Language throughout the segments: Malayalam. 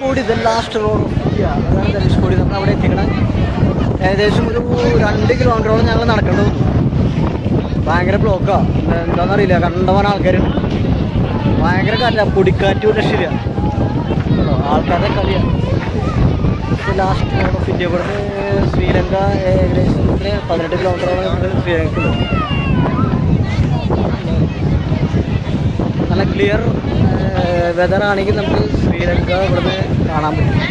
കൂടി ഇത് ലാസ്റ്റ് റോഡ് ഓഫ് ഇന്ത്യ, അതാണ് ധനുഷ്കോടി. നമ്മൾ അവിടെ എത്തിക്കണം. ഏകദേശം ഒരു 2 കിലോമീറ്ററോളം ഞങ്ങൾ നടക്കേണ്ടി വന്നു. ഭയങ്കര ബ്ലോക്കാണ്, എന്താണെന്നറിയില്ല. കണ്ടവൻ ആൾക്കാരുണ്ട്. ഭയങ്കര കാറ്റാണ്, പൊടിക്കാറ്റ് രക്ഷയില്ല. ആൾക്കാരുടെ കളിയാണ്. ഇപ്പോൾ ലാസ്റ്റ് റോഡ് ഓഫ് ഇന്ത്യ. ഇവിടുന്ന് ശ്രീലങ്ക ഏകദേശം 18 കിലോമീറ്ററോളം ശ്രീലങ്കയ്ക്കുണ്ട്. നല്ല ക്ലിയർ വെതറാണെങ്കിൽ നമുക്ക് ശ്രീലങ്ക ഇവിടുന്ന് കാണാൻ പറ്റും.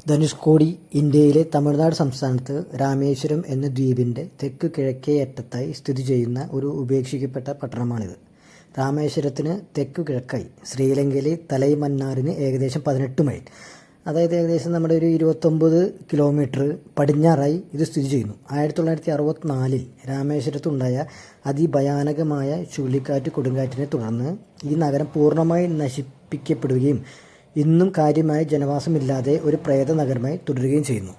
ധനുഷ്കോടി ഇന്ത്യയിലെ തമിഴ്നാട് സംസ്ഥാനത്ത് രാമേശ്വരം എന്ന ദ്വീപിൻ്റെ തെക്ക് കിഴക്കേ അറ്റത്തായി സ്ഥിതി ചെയ്യുന്ന ഒരു ഉപേക്ഷിക്കപ്പെട്ട പട്ടണമാണിത്. രാമേശ്വരത്തിന് തെക്കു കിഴക്കായി ശ്രീലങ്കയിലെ തലൈമന്നാറിന് ഏകദേശം 18 മൈൽ, അതായത് ഏകദേശം നമ്മുടെ ഒരു 29 കിലോമീറ്റർ പടിഞ്ഞാറായി ഇത് സ്ഥിതി ചെയ്യുന്നു. 1964 രാമേശ്വരത്തുണ്ടായ അതിഭയാനകമായ ചുഴലിക്കാറ്റ് കൊടുങ്കാറ്റിനെ തുടർന്ന് ഈ നഗരം പൂർണ്ണമായി നശിപ്പിക്കപ്പെടുകയും ഇന്നും കാര്യമായ ജനവാസമില്ലാതെ ഒരു പ്രേത നഗരമായി തുടരുകയും ചെയ്യുന്നു.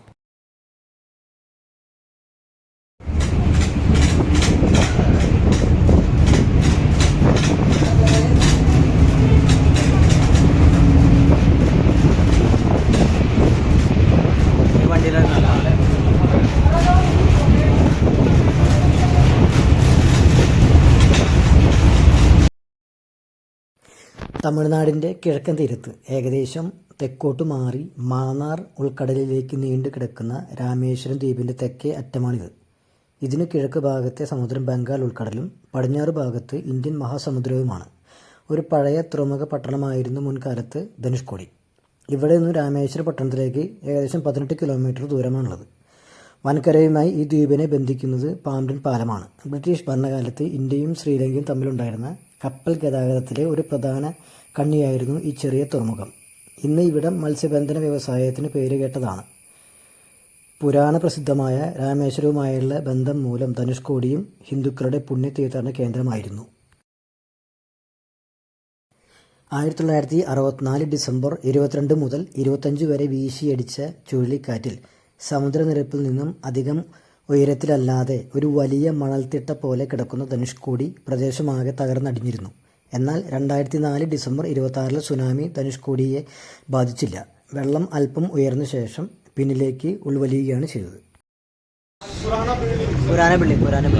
തമിഴ്നാടിൻ്റെ കിഴക്കൻ തീരത്ത് ഏകദേശം തെക്കോട്ട് മാറി മാന്നാർ ഉൾക്കടലിലേക്ക് നീണ്ടു കിടക്കുന്ന രാമേശ്വരം ദ്വീപിൻ്റെ തെക്കേ അറ്റമാണിത്. ഇതിനു കിഴക്ക് ഭാഗത്തെ സമുദ്രം ബംഗാൾ ഉൾക്കടലും പടിഞ്ഞാറ് ഭാഗത്ത് ഇന്ത്യൻ മഹാസമുദ്രവുമാണ്. ഒരു പഴയ തുറമുഖ പട്ടണമായിരുന്നു മുൻകാലത്ത് ധനുഷ്കോടി. ഇവിടെ നിന്നും രാമേശ്വരം പട്ടണത്തിലേക്ക് ഏകദേശം 18 കിലോമീറ്റർ ദൂരമാണുള്ളത്. വൻകരയുമായി ഈ ദ്വീപിനെ ബന്ധിക്കുന്നത് പാമ്പിൻ പാലമാണ്. ബ്രിട്ടീഷ് ഭരണകാലത്ത് ഇന്ത്യയും ശ്രീലങ്കയും തമ്മിലുണ്ടായിരുന്ന കപ്പൽ ഗതാഗതത്തിലെ ഒരു പ്രധാന കണ്ണിയായിരുന്നു ഈ ചെറിയ തുറമുഖം. ഇന്ന് ഇവിടം മത്സ്യബന്ധന വ്യവസായത്തിന് പേരുകേട്ടതാണ്. പുരാണ പ്രസിദ്ധമായ രാമേശ്വരവുമായുള്ള ബന്ധം മൂലം ധനുഷ്കോടിയും ഹിന്ദുക്കളുടെ പുണ്യതീർത്ഥാടന കേന്ദ്രമായിരുന്നു. 1964 ഡിസംബർ 22 മുതൽ 25 വരെ വീശിയടിച്ച ചുഴലിക്കാറ്റിൽ സമുദ്രനിരപ്പിൽ നിന്നും അധികം ഉയരത്തിലല്ലാതെ ഒരു വലിയ മണൽത്തിട്ട പോലെ കിടക്കുന്ന ധനുഷ്കോടി പ്രദേശമാകെ തകർന്നടിഞ്ഞിരുന്നു. എന്നാൽ 2004 ഡിസംബർ 26 സുനാമി ധനുഷ്കോടിയെ ബാധിച്ചില്ല. വെള്ളം അല്പം ഉയർന്ന ശേഷം പിന്നിലേക്ക് ഉൾവലിയുകയാണ് ചെയ്തത്. പുരാന ബിൽഡിംഗ്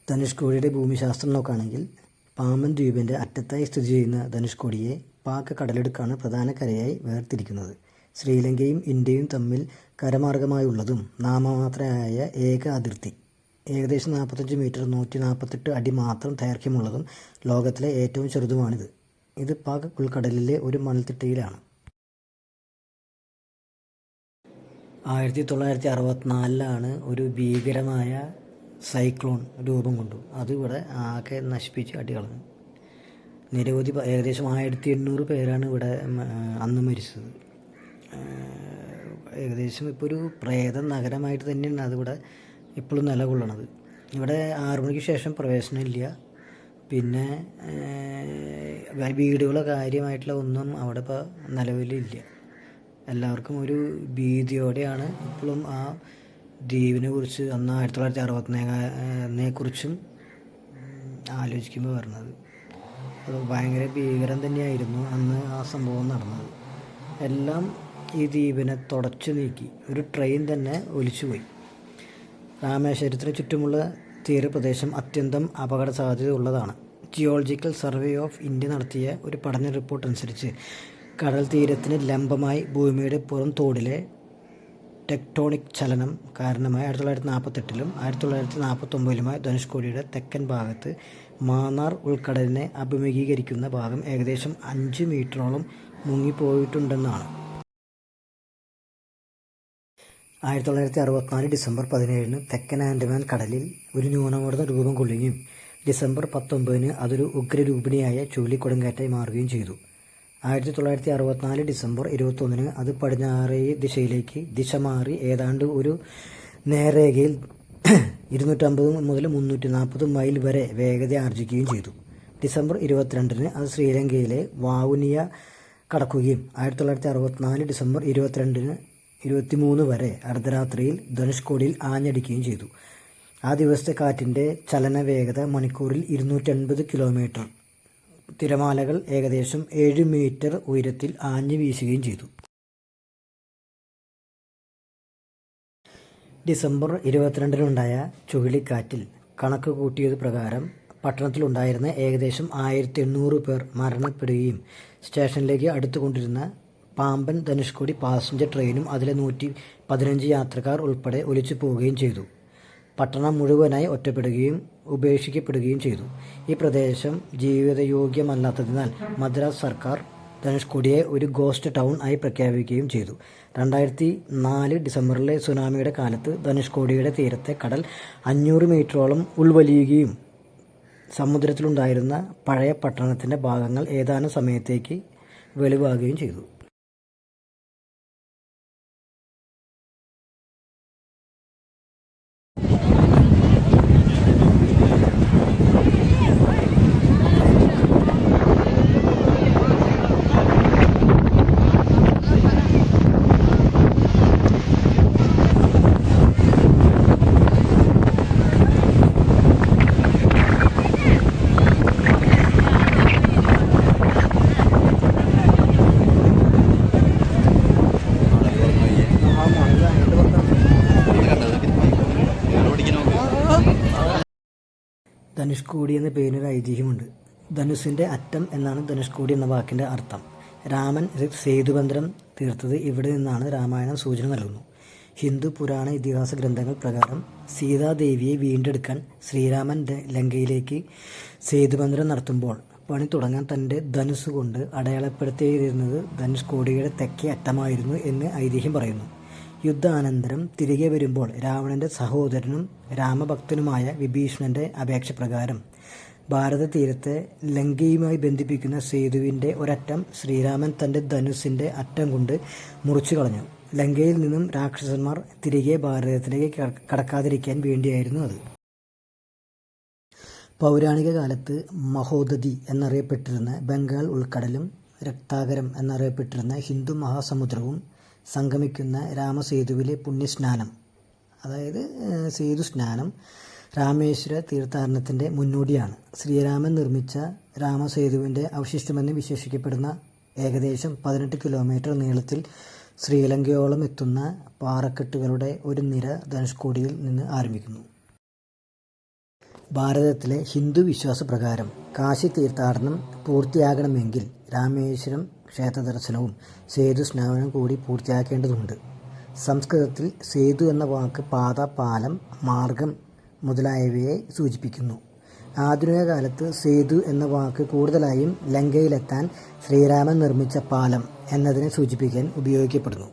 ധനുഷ്കോടിയുടെ ഭൂമിശാസ്ത്രം നോക്കുകയാണെങ്കിൽ പാമ്പൻ ദ്വീപിൻ്റെ അറ്റത്തായി സ്ഥിതി ചെയ്യുന്ന ധനുഷ്കോടിയെ പാക് കടലിടുക്കാണ് പ്രധാന കരയായി വേർതിരിക്കുന്നത്. ശ്രീലങ്കയും ഇന്ത്യയും തമ്മിൽ കരമാർഗമായുള്ളതും നാമമാത്രമായ ഏക അതിർത്തി. ഏകദേശം 45 മീറ്റർ 148 അടി മാത്രം ദൈർഘ്യമുള്ളതും ലോകത്തിലെ ഏറ്റവും ചെറുതുമാണിത്. ഇത് പാക് ഉൾക്കടലിലെ ഒരു മണൽത്തിട്ടയിലാണ്. 1964 ഒരു ഭീകരമായ സൈക്ലോൺ രൂപം കൊണ്ടു. അതിവിടെ ആകെ നശിപ്പിച്ച് അടികളഞ്ഞു. നിരവധി ഏകദേശം 1800 പേരാണ് ഇവിടെ അന്ന് മരിച്ചത്. ഏകദേശം ഇപ്പോൾ ഒരു പ്രേത നഗരമായിട്ട് തന്നെയാണ് അതിവിടെ ഇപ്പോഴും നിലകൊള്ളണത്. ഇവിടെ 6 മണിക്ക് ശേഷം പ്രവേശനമില്ല. പിന്നെ വീടുകളോ കാര്യമായിട്ടുള്ള ഒന്നും അവിടെ ഇപ്പോൾ നിലവിലില്ല. എല്ലാവർക്കും ഒരു ഭീതിയോടെയാണ് ഇപ്പോഴും ആ ദ്വീപിനെ കുറിച്ച് അന്ന് 1964 കുറിച്ചും ആലോചിക്കുമ്പോൾ വരുന്നത്. അത് ഭയങ്കര ഭീകരം തന്നെയായിരുന്നു അന്ന് ആ സംഭവം നടന്നത്. എല്ലാം ഈ ദ്വീപിനെ തുടച്ചു നീക്കി. ഒരു ട്രെയിൻ തന്നെ ഒലിച്ചുപോയി. രാമേശ്വരത്തിന് ചുറ്റുമുള്ള തീരപ്രദേശം അത്യന്തം അപകട സാധ്യത ഉള്ളതാണ്. ജിയോളജിക്കൽ സർവേ ഓഫ് ഇന്ത്യ നടത്തിയ ഒരു പഠന റിപ്പോർട്ട് അനുസരിച്ച് കടൽ തീരത്തിന് ലംബമായി ഭൂമിയുടെ പുറം തോടിലെ ടെക്ടോണിക് ചലനം കാരണമായി 1948 1949 ധനുഷ്കോടിയുടെ തെക്കൻ ഭാഗത്ത് മാന്നാർ ഉൾക്കടലിനെ അഭിമുഖീകരിക്കുന്ന ഭാഗം ഏകദേശം 5 മീറ്ററോളം മുങ്ങിപ്പോയിട്ടുണ്ടെന്നാണ്. 1964 ഡിസംബർ 17 തെക്കൻ ആൻഡമാൻ കടലിൽ ഒരു ന്യൂനമർദ്ദം രൂപം കൊള്ളുകയും ഡിസംബർ 19 അതൊരു ഉഗ്രരൂപിണിയായ ചുഴലിക്കൊടുങ്കാറ്റായി മാറുകയും ചെയ്തു. 1964 ഡിസംബർ 21 അത് പടിഞ്ഞാറേ ദിശയിലേക്ക് ദിശ മാറി ഏതാണ്ട് ഒരു നേർരേഖയിൽ 250 മുതൽ 340 മൈൽ വരെ വേഗത ആർജിക്കുകയും ചെയ്തു. ഡിസംബർ 22 അത് ശ്രീലങ്കയിലെ വാവുനിയ കടക്കുകയും 1964 ഡിസംബർ 23 വരെ അർദ്ധരാത്രിയിൽ ധനുഷ്കോടിയിൽ ആഞ്ഞടിക്കുകയും ചെയ്തു. ആ ദിവസത്തെ കാറ്റിൻ്റെ ചലന വേഗത മണിക്കൂറിൽ 280 കിലോമീറ്റർ, തിരമാലകൾ ഏകദേശം 7 മീറ്റർ ഉയരത്തിൽ ആഞ്ഞു വീശുകയും ചെയ്തു. ഡിസംബർ 22-നുണ്ടായ ചുഴലിക്കാറ്റിൽ കണക്ക് കൂട്ടിയത് പ്രകാരം പട്ടണത്തിലുണ്ടായിരുന്ന ഏകദേശം 1800 പേർ മരണപ്പെടുകയും സ്റ്റേഷനിലേക്ക് അടുത്തുകൊണ്ടിരുന്ന പാമ്പൻ ധനുഷ്കോടി പാസഞ്ചർ ട്രെയിനും അതിലെ 115 യാത്രക്കാർ ഉൾപ്പെടെ ഒലിച്ചു പോവുകയും ചെയ്തു. പട്ടണം മുഴുവനായി ഒറ്റപ്പെടുകയും ഉപേക്ഷിക്കപ്പെടുകയും ചെയ്തു. ഈ പ്രദേശം ജീവിതയോഗ്യമല്ലാത്തതിനാൽ മദ്രാസ് സർക്കാർ ധനുഷ്കോടിയെ ഒരു ഗോസ്റ്റ് ടൗൺ ആയി പ്രഖ്യാപിക്കുകയും ചെയ്തു. 2004 ഡിസംബറിലെ സുനാമിയുടെ കാലത്ത് ധനുഷ്കോടിയുടെ തീരത്തെ കടൽ 500 മീറ്ററോളം ഉൾവലിയുകയും സമുദ്രത്തിലുണ്ടായിരുന്ന പഴയ പട്ടണത്തിൻ്റെ ഭാഗങ്ങൾ ഏതാനും സമയത്തേക്ക് വെളിവാകുകയും ചെയ്തു. ധനുഷ്കോടി എന്ന പേരിനൊരു ഐതിഹ്യമുണ്ട്. ധനുസിൻ്റെ അറ്റം എന്നാണ് ധനുഷ്കോടി എന്ന വാക്കിൻ്റെ അർത്ഥം. രാമൻ സേതുബന്ധനം തീർത്തത് ഇവിടെ നിന്നാണ് രാമായണം സൂചന നൽകുന്നു. ഹിന്ദു പുരാണ ഇതിഹാസ ഗ്രന്ഥങ്ങൾ പ്രകാരം സീതാദേവിയെ വീണ്ടെടുക്കാൻ ശ്രീരാമൻ ലങ്കയിലേക്ക് സേതുബന്ധനം നടത്തുമ്പോൾ പണി തുടങ്ങാൻ തൻ്റെ ധനുസ് കൊണ്ട് അടയാളപ്പെടുത്തിയിരുന്നത് ധനുഷ്കോടിയുടെ തെക്കേ അറ്റമായിരുന്നു എന്ന് ഐതിഹ്യം പറയുന്നു. യുദ്ധാനന്തരം തിരികെ വരുമ്പോൾ രാവണൻ്റെ സഹോദരനും രാമഭക്തനുമായ വിഭീഷണൻ്റെ അപേക്ഷ പ്രകാരം ഭാരത തീരത്തെ ലങ്കയുമായി ബന്ധിപ്പിക്കുന്ന സേതുവിൻ്റെ ഒരറ്റം ശ്രീരാമൻ തൻ്റെ ധനുസിൻ്റെ അറ്റം കൊണ്ട് മുറിച്ചു കളഞ്ഞു. ലങ്കയിൽ നിന്നും രാക്ഷസന്മാർ തിരികെ ഭാരതത്തിലേക്ക് കടക്കാതിരിക്കാൻ വേണ്ടിയായിരുന്നു അത്. പൗരാണിക കാലത്ത് മഹോദധി എന്നറിയപ്പെട്ടിരുന്ന ബംഗാൾ ഉൾക്കടലും രക്താകരം എന്നറിയപ്പെട്ടിരുന്ന ഹിന്ദു മഹാസമുദ്രവും സംഗമിക്കുന്ന രാമസേതുവിലെ പുണ്യസ്നാനം, അതായത് സേതു സ്നാനം, രാമേശ്വര തീർത്ഥാടനത്തിൻ്റെ മുന്നോടിയാണ്. ശ്രീരാമൻ നിർമ്മിച്ച രാമസേതുവിൻ്റെ അവശിഷ്ടമെന്ന് വിശേഷിക്കപ്പെടുന്ന ഏകദേശം 18 കിലോമീറ്റർ നീളത്തിൽ ശ്രീലങ്കയോളം എത്തുന്ന പാറക്കെട്ടുകളുടെ ഒരു നിര ധനുഷ്കോടിയിൽ നിന്ന് ആരംഭിക്കുന്നു. ഭാരതത്തിലെ ഹിന്ദു വിശ്വാസപ്രകാരം കാശി തീർത്ഥാടനം പൂർത്തിയാകണമെങ്കിൽ രാമേശ്വരം ക്ഷേത്രദർശനവും സേതു സ്നാനവും കൂടി പൂർത്തിയാക്കേണ്ടതുണ്ട്. സംസ്കൃതത്തിൽ സേതു എന്ന വാക്ക് പാത, പാലം, മാർഗം മുതലായവയെ സൂചിപ്പിക്കുന്നു. ആധുനിക കാലത്ത് സേതു എന്ന വാക്ക് കൂടുതലായും ലങ്കയിലെത്താൻ ശ്രീരാമൻ നിർമ്മിച്ച പാലം എന്നതിനെ സൂചിപ്പിക്കാൻ ഉപയോഗിക്കപ്പെടുന്നു.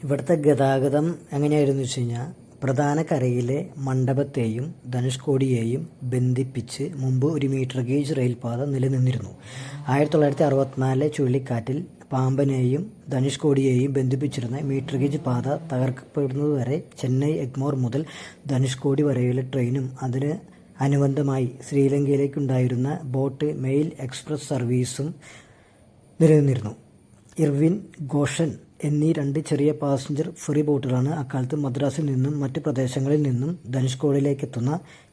ഇവിടുത്തെ ഗതാഗതം എങ്ങനെയായിരുന്നു വെച്ച് കഴിഞ്ഞാൽ, പ്രധാന കരയിലെ മണ്ഡപത്തെയും ധനുഷ്കോടിയെയും ബന്ധിപ്പിച്ച് മുമ്പ് ഒരു മീറ്റർ ഗേജ് റെയിൽപാത നിലനിന്നിരുന്നു. 1964 ചുഴലിക്കാറ്റിൽ പാമ്പനെയും ധനുഷ്കോടിയെയും ബന്ധിപ്പിച്ചിരുന്ന മീറ്റർ ഗേജ് പാത തകർക്കപ്പെടുന്നതുവരെ ചെന്നൈ എഗ്മോർ മുതൽ ധനുഷ്കോടി വരെയുള്ള ട്രെയിനും അതിന് അനുബന്ധമായി ശ്രീലങ്കയിലേക്കുണ്ടായിരുന്ന ബോട്ട് മെയിൽ എക്സ്പ്രസ് സർവീസും നിലനിന്നിരുന്നു. ഇർവിൻ, ഗോഷൻ എന്നീ 2 ചെറിയ പാസഞ്ചർ ഫെറി ബോട്ടുകളാണ് അക്കാലത്ത് മദ്രാസിൽ നിന്നും മറ്റ് പ്രദേശങ്ങളിൽ നിന്നും ധനുഷ്കോടിയിലേക്കെത്തുന്ന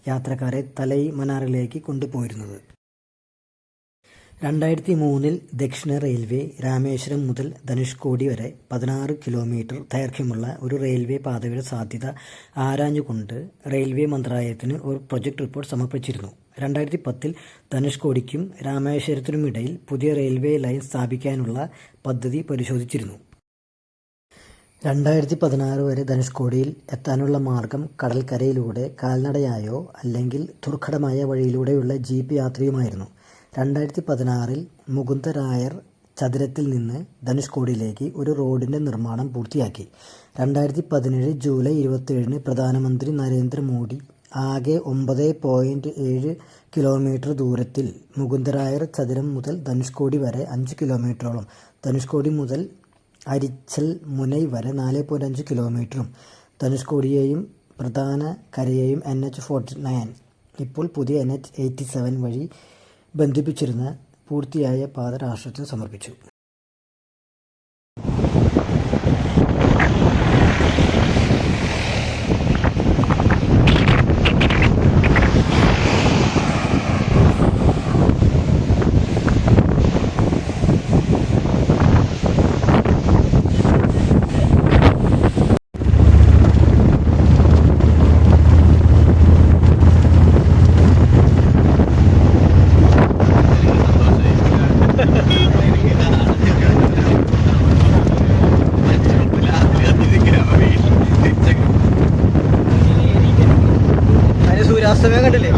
യാത്രക്കാരെ തലൈ മനാറിലേക്ക് കൊണ്ടുപോയിരുന്നത്. 2003 ദക്ഷിണ റെയിൽവേ രാമേശ്വരം മുതൽ ധനുഷ്കോടി വരെ 16 കിലോമീറ്റർ ദൈർഘ്യമുള്ള ഒരു റെയിൽവേ പാതയുടെ സാധ്യത ആരാഞ്ഞുകൊണ്ട് റെയിൽവേ മന്ത്രാലയത്തിന് ഒരു പ്രൊജക്ട് റിപ്പോർട്ട് സമർപ്പിച്ചിരുന്നു. 2010 ധനുഷ്കോടിക്കും രാമേശ്വരത്തിനുമിടയിൽ പുതിയ റെയിൽവേ ലൈൻ സ്ഥാപിക്കാനുള്ള പദ്ധതി പരിശോധിച്ചിരുന്നു. 2016 വരെ ധനുഷ്കോടിയിൽ എത്താനുള്ള മാർഗം കടൽക്കരയിലൂടെ കാൽനടയായോ അല്ലെങ്കിൽ ദുർഘടമായ വഴിയിലൂടെയുള്ള ജീപ്പ് യാത്രയുമായിരുന്നു. 2016 മുകുന്ദരായർ ചതുരത്തിൽ നിന്ന് ധനുഷ്കോടിയിലേക്ക് ഒരു റോഡിൻ്റെ നിർമ്മാണം പൂർത്തിയാക്കി. 2017 ജൂലൈ 27 പ്രധാനമന്ത്രി നരേന്ദ്രമോദി ആകെ 9.7 കിലോമീറ്റർ ദൂരത്തിൽ മുകുന്ദരായർ ചതുരം മുതൽ ധനുഷ്കോടി വരെ 5 കിലോമീറ്ററോളം, ധനുഷ്കോടി മുതൽ അരിച്ചൽ മുനൈ വരെ 4.5 കിലോമീറ്ററും, ധനുഷ്കോടിയെയും പ്രധാന കരയെയും NH49 ഇപ്പോൾ പുതിയ NH87 വഴി ബന്ധിപ്പിച്ചിരുന്ന പൂർത്തിയായ പാത രാഷ്ട്രത്തിന് സമർപ്പിച്ചു. സൂര്യാസ്തമയം കണ്ടില്ലേ?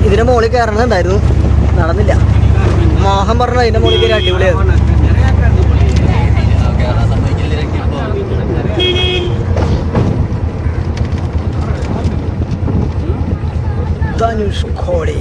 ഇതിന്റെ മുകളിൽ കയറണുണ്ടായിരുന്നു, നടന്നില്ല. മോഹൻ പറഞ്ഞ അതിന്റെ മുകളിൽ കയറി അടിപൊളിയായിരുന്നു. ധനുഷ്കോടി